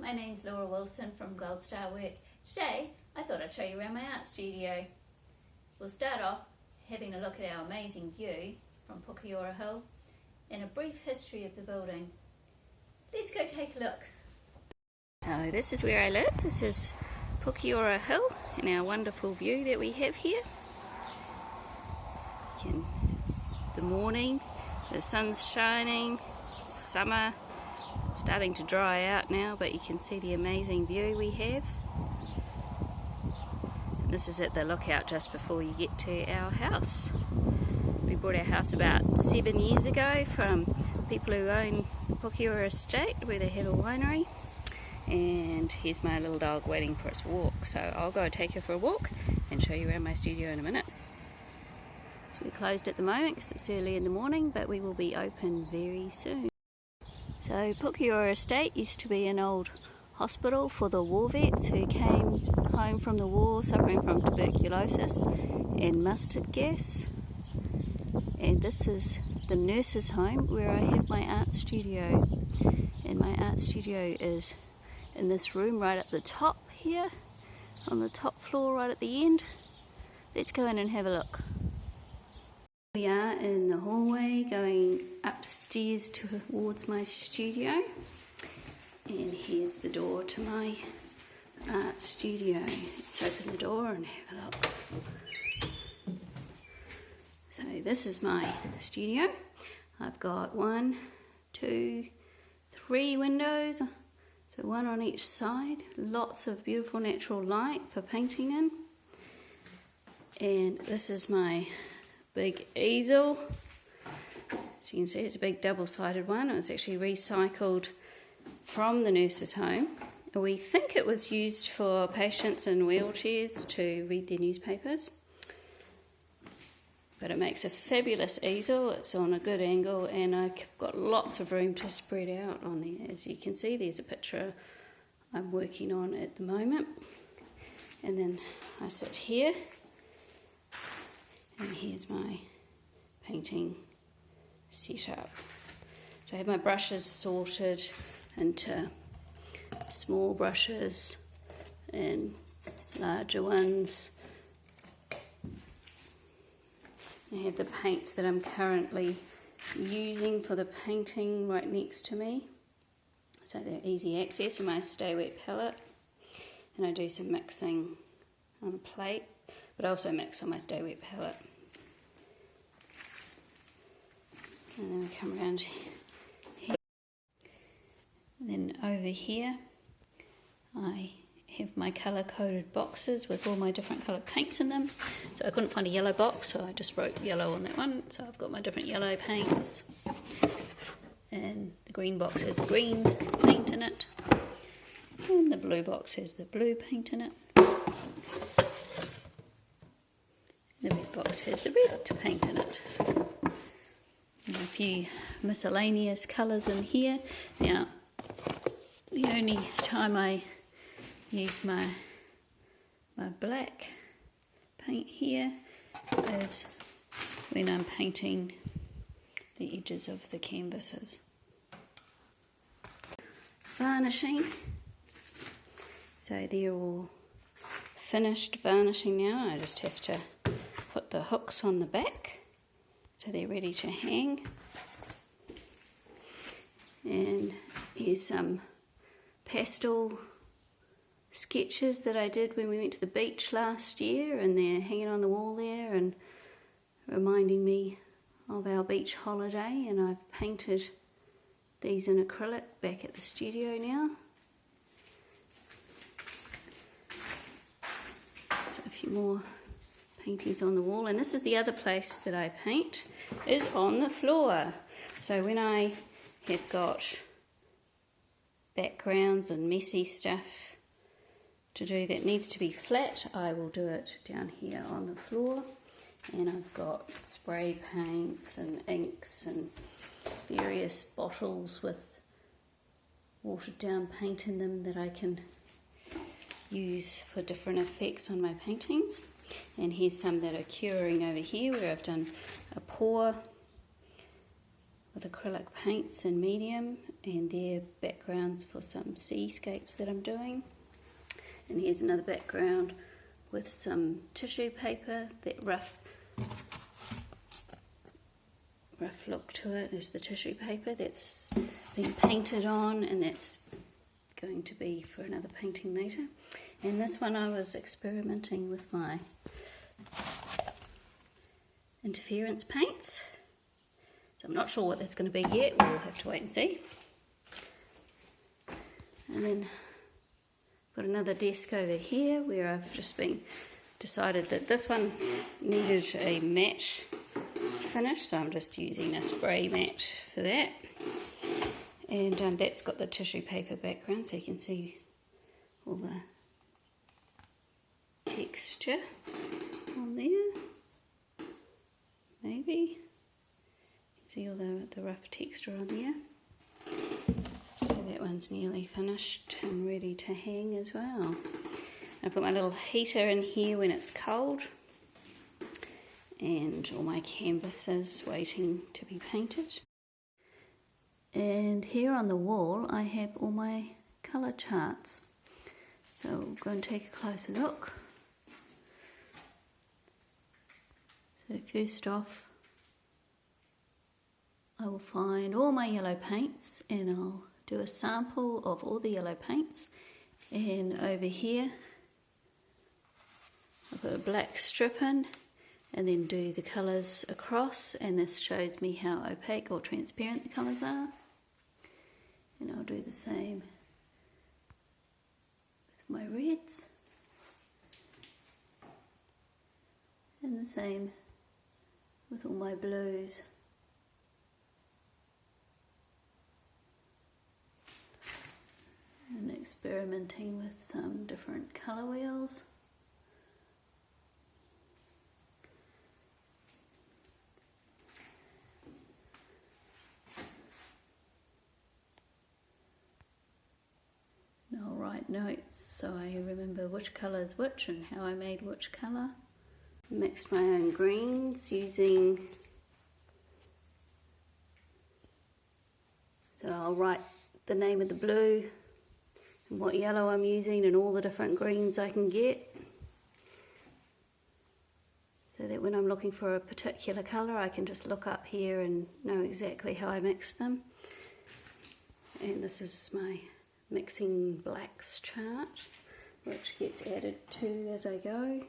my name's Laura Wilson from Gold Star Work. Today I thought I'd show you around my art studio. We'll start off having a look at our amazing view from Pukeora Hill and a brief history of the building. Let's go take a look. So this is where I live. This is Pukeora Hill and our wonderful view that we have here. It's the morning, the sun's shining, it's summer, it's starting to dry out now, but you can see the amazing view we have. And this is at the lookout just before you get to our house. We bought our house about 7 years ago from people who own Pukeora Estate, where they have a winery. And here's my little dog waiting for its walk, so I'll go take her for a walk and show you around my studio in a minute. So we're closed at the moment because it's early in the morning, but we will be open very soon. So Pukeora Estate used to be an old hospital for the war vets who came home from the war suffering from tuberculosis and mustard gas. And this is the nurses' home where I have my art studio. And my art studio is in this room right at the top here, on the top floor right at the end. Let's go in and have a look. We are in the hallway going upstairs towards my studio, and here's the door to my art studio. Let's open the door and have a look. So this is my studio. I've got 1, 2, 3 windows, so one on each side. Lots of beautiful natural light for painting in. And this is my big easel. As you can see, it's a big double-sided one. It was actually recycled from the nurse's home. We think it was used for patients in wheelchairs to read their newspapers. But it makes a fabulous easel. It's on a good angle and I've got lots of room to spread out on there. As you can see, there's a picture I'm working on at the moment. And then I sit here. And here's my painting setup. So I have my brushes sorted into small brushes and larger ones. I have the paints that I'm currently using for the painting right next to me. So they're easy access in my Stay Wet palette. And I do some mixing on a plate, but I also mix on my Stay Wet palette. And then we come around here. And then over here, I have my colour-coded boxes with all my different coloured paints in them. So I couldn't find a yellow box, so I just wrote yellow on that one. So I've got my different yellow paints. And the green box has the green paint in it. And the blue box has the blue paint in it. The red box has the red paint in it. And a few miscellaneous colours in here. Now, the only time I use my black paint here is when I'm painting the edges of the canvases. Varnishing. So they're all finished varnishing now. I just have to put the hooks on the back so they're ready to hang. And here's some pastel sketches that I did when we went to the beach last year, and they're hanging on the wall there and reminding me of our beach holiday. And I've painted these in acrylic back at the studio now. So a few more paintings on the wall, and this is the other place that I paint, is on the floor. So when I have got backgrounds and messy stuff to do that needs to be flat, I will do it down here on the floor. And I've got spray paints and inks and various bottles with watered down paint in them that I can use for different effects on my paintings. And here's some that are curing over here, where I've done a pour with acrylic paints in medium, and they're backgrounds for some seascapes that I'm doing. And here's another background with some tissue paper, that rough look to it is the tissue paper that's been painted on, and that's going to be for another painting later. And this one I was experimenting with my interference paints. So I'm not sure what that's going to be yet, we'll have to wait and see. And then got another desk over here where I've just decided that this one needed a matte finish, so I'm just using a spray matte for that. And that's got the tissue paper background, so you can see all the texture on there. Maybe you can see all the rough texture on there. So that one's nearly finished and ready to hang as well. I've got my little heater in here when it's cold, and all my canvases waiting to be painted. And here on the wall I have all my colour charts. So we'll go and take a closer look. So first off, I will find all my yellow paints and I'll do a sample of all the yellow paints. And over here I'll put a black strip in and then do the colours across, and this shows me how opaque or transparent the colours are. And I'll do the same with my reds, and the same with all my blues. And experimenting with some different colour wheels. And I'll write notes so I remember which colour is which and how I made which colour. Mixed my own greens using, so I'll write the name of the blue and what yellow I'm using and all the different greens I can get, so that when I'm looking for a particular colour I can just look up here and know exactly how I mixed them. And this is my mixing blacks chart, which gets added to as I go.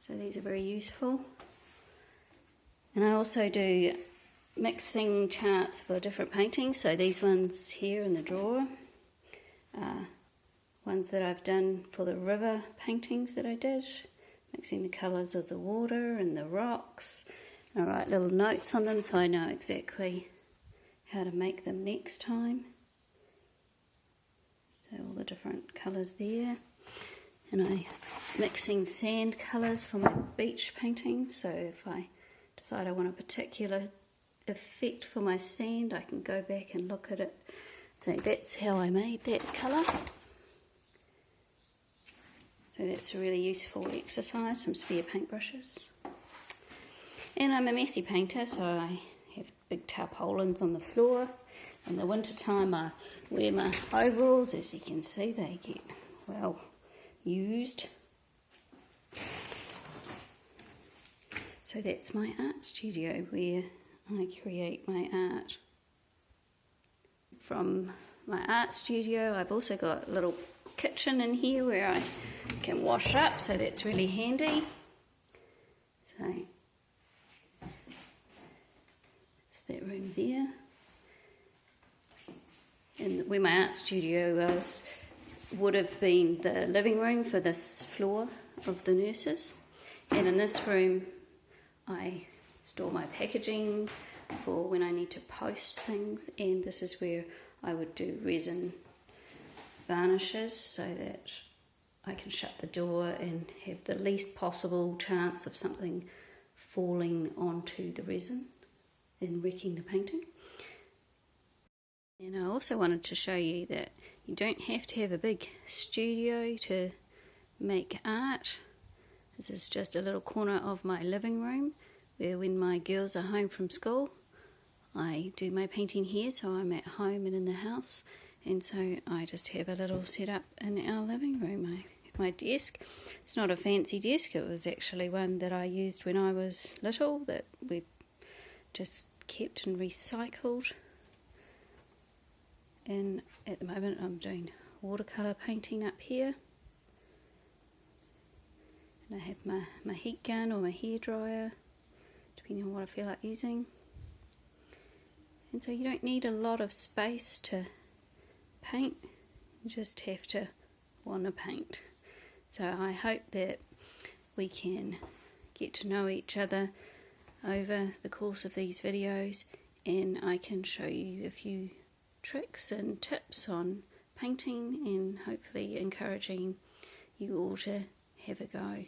So these are very useful. And I also do mixing charts for different paintings. So these ones here in the drawer are ones that I've done for the river paintings that I did, mixing the colours of the water and the rocks. I write little notes on them so I know exactly how to make them next time. So all the different colours there. And I'm mixing sand colours for my beach paintings, so if I decide I want a particular effect for my sand I can go back and look at it. So that's how I made that colour. So that's a really useful exercise, some spare paintbrushes. And I'm a messy painter, so I have big tarpaulins on the floor. In the winter time I wear my overalls. As you can see, they get well used. So that's my art studio where I create my art. From my art studio I've also got a little kitchen in here where I can wash up, so that's really handy. So it's that room there. And where my art studio was would have been the living room for this floor of the nurses. And in this room I store my packaging for when I need to post things, and this is where I would do resin varnishes so that I can shut the door and have the least possible chance of something falling onto the resin and wrecking the painting. And I also wanted to show you that you don't have to have a big studio to make art. This is just a little corner of my living room where when my girls are home from school I do my painting here, so I'm at home and in the house, and so I just have a little setup in our living room. My desk, it's not a fancy desk, it was actually one that I used when I was little that we just kept and recycled. And at the moment I'm doing watercolour painting up here, and I have my heat gun or my hairdryer depending on what I feel like using. And so you don't need a lot of space to paint, you just have to want to paint. So I hope that we can get to know each other over the course of these videos, and I can show you a few tricks and tips on painting and hopefully encouraging you all to have a go.